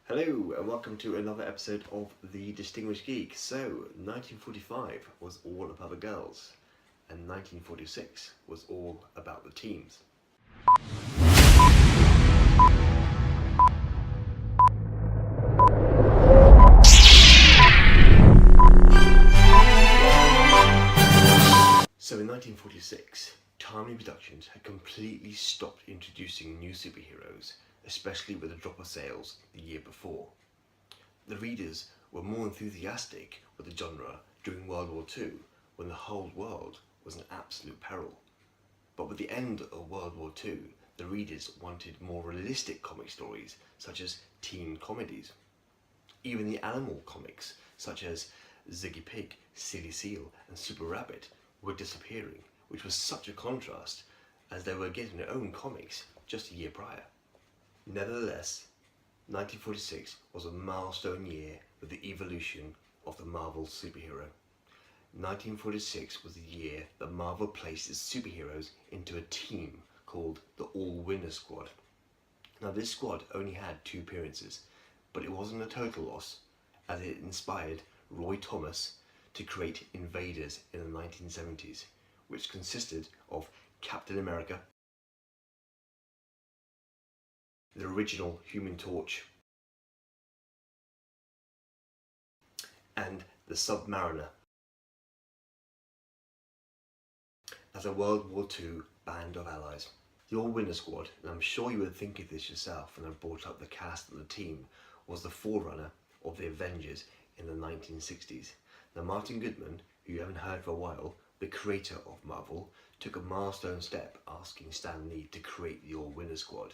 Hello and welcome to another episode of The Distinguished Geek. So, 1945 was all about the girls and 1946 was all about the teams. So in 1946, Timely Productions had completely stopped introducing new superheroes, especially with a drop of sales the year before. The readers were more enthusiastic with the genre during World War II, when the whole world was in absolute peril. But with the end of World War II, the readers wanted more realistic comic stories, such as teen comedies. Even the animal comics, such as Ziggy Pig, Silly Seal and Super Rabbit, were disappearing, which was such a contrast as they were getting their own comics just a year prior. Nevertheless, 1946 was a milestone year with the evolution of the Marvel superhero. 1946 was the year that Marvel placed its superheroes into a team called the All-Winner Squad. Now this squad only had 2 appearances, but it wasn't a total loss, as it inspired Roy Thomas to create Invaders in the 1970s, which consisted of Captain America, the original Human Torch, and the Submariner, as a World War II band of allies. The All-Winner Squad, and I'm sure you were thinking this yourself when I brought up the cast of the team, was the forerunner of the Avengers in the 1960s. Now Martin Goodman, who you haven't heard for a while, the creator of Marvel, took a milestone step asking Stan Lee to create the All-Winner Squad.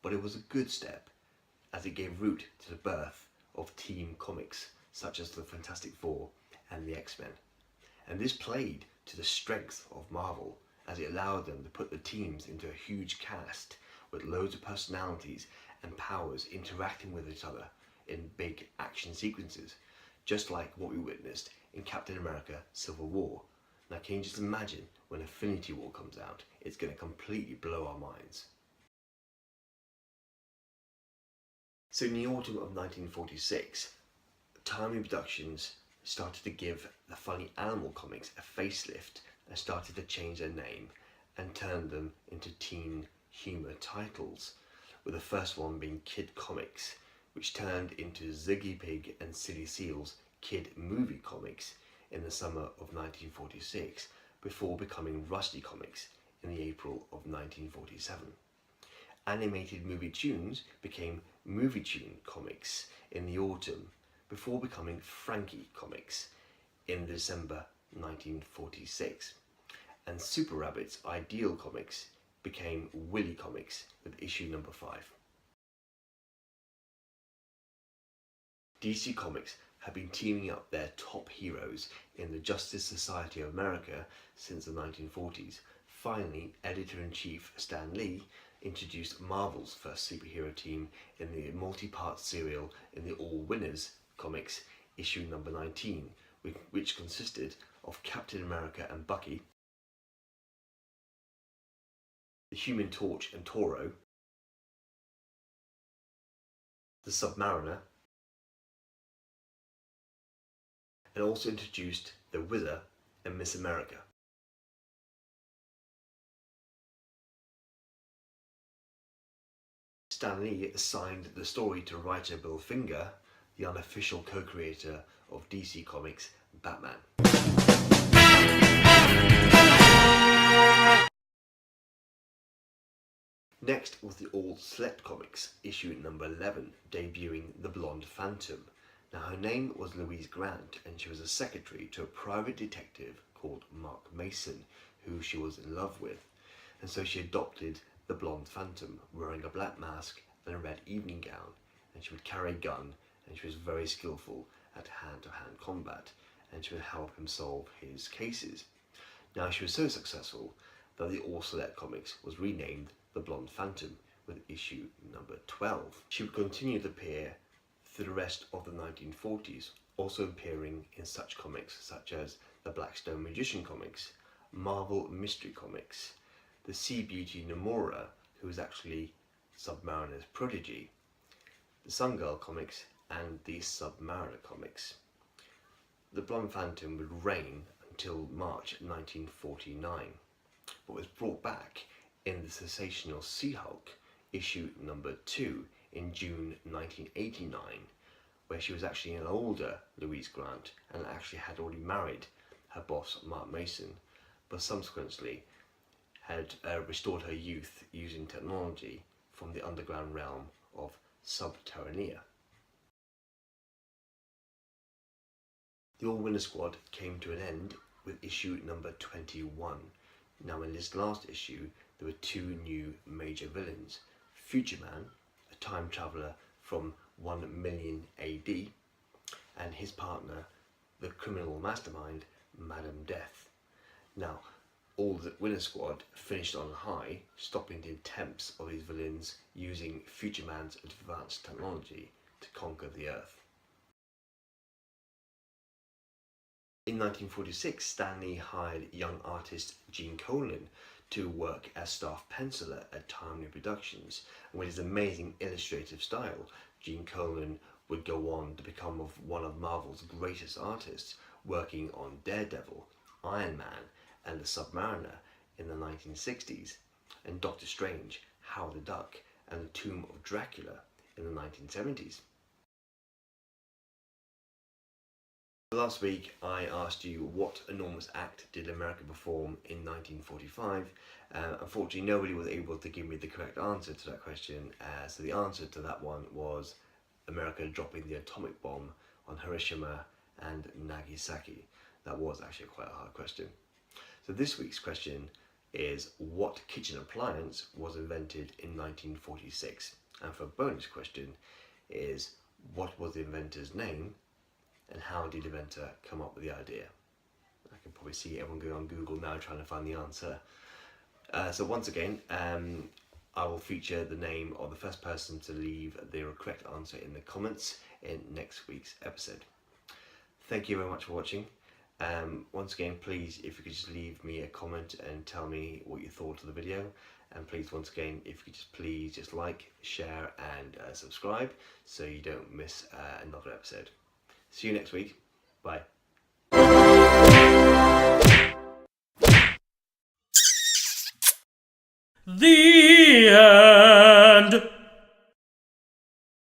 But it was a good step, as it gave root to the birth of team comics such as the Fantastic Four and the X-Men. And this played to the strength of Marvel, as it allowed them to put the teams into a huge cast with loads of personalities and powers interacting with each other in big action sequences, just like what we witnessed in Captain America Civil War. Now can you just imagine when Infinity War comes out, it's going to completely blow our minds. So in the autumn of 1946, Timely Productions started to give the funny animal comics a facelift and started to change their name and turn them into teen humour titles, with the first one being Kid Comics, which turned into Ziggy Pig and Silly Seal's Kid Movie Comics in the summer of 1946, before becoming Rusty Comics in the April of 1947. Animated Movie Tunes became Movie Tune Comics in the autumn, before becoming Frankie Comics in December 1946. And Super Rabbit's Ideal Comics became Willy Comics with issue number 5. DC Comics have been teaming up their top heroes in the Justice Society of America since the 1940s. Finally, Editor-in-Chief Stan Lee introduced Marvel's first superhero team in the multi-part serial in the All Winners Comics issue number 19, which consisted of Captain America and Bucky, the Human Torch and Toro, the Submariner, and also introduced the Wizard and Miss America. Stan Lee assigned the story to writer Bill Finger, the unofficial co-creator of DC Comics' Batman. Next was the All Select Comics, issue number 11, debuting the Blonde Phantom. Now her name was Louise Grant, and she was a secretary to a private detective called Mark Mason, who she was in love with. And so she adopted the Blonde Phantom, wearing a black mask and a red evening gown, and she would carry a gun, and she was very skillful at hand-to-hand combat, and she would help him solve his cases. Now she was so successful that the All Select Comics was renamed the Blonde Phantom with issue number 12. She would continue to appear through the rest of the 1940s, also appearing in such comics such as the Blackstone Magician comics, Marvel Mystery Comics, the Sea Beauty Nomura, who was actually Submariner's protege, the Sun Girl comics and the Submariner comics. The Blonde Phantom would reign until March 1949, but was brought back in the sensational She-Hulk issue number 2 in June 1989, where she was actually an older Louise Grant and actually had already married her boss Mark Mason, but subsequently had restored her youth using technology from the underground realm of Subterranea. The All-Winner Squad came to an end with issue number 21. Now in this last issue there were two new major villains, Future Man, a time traveller from 1 million AD, and his partner, the criminal mastermind, Madame Death. Now, all the Winner Squad finished on a high, stopping the attempts of these villains using Future Man's advanced technology to conquer the Earth. In 1946, Stan Lee hired young artist Gene Colan to work as staff penciler at Timely Productions, and with his amazing illustrative style, Gene Colan would go on to become one of Marvel's greatest artists, working on Daredevil, Iron Man and the Submariner in the 1960s, and Doctor Strange, Howard the Duck and the Tomb of Dracula in the 1970s. Last week I asked you what enormous act did America perform in 1945. Unfortunately nobody was able to give me the correct answer to that question, so the answer to that one was America dropping the atomic bomb on Hiroshima and Nagasaki. That was actually quite a hard question. So this week's question is, what kitchen appliance was invented in 1946? And for a bonus question is, what was the inventor's name and how did the inventor come up with the idea? I can probably see everyone going on Google now trying to find the answer. So once again, I will feature the name of the first person to leave the correct answer in the comments in next week's episode. Thank you very much for watching. Once again, please, if you could just leave me a comment and tell me what you thought of the video, and please, once again, if you could just like, share and subscribe so you don't miss another episode. See you next week. Bye. The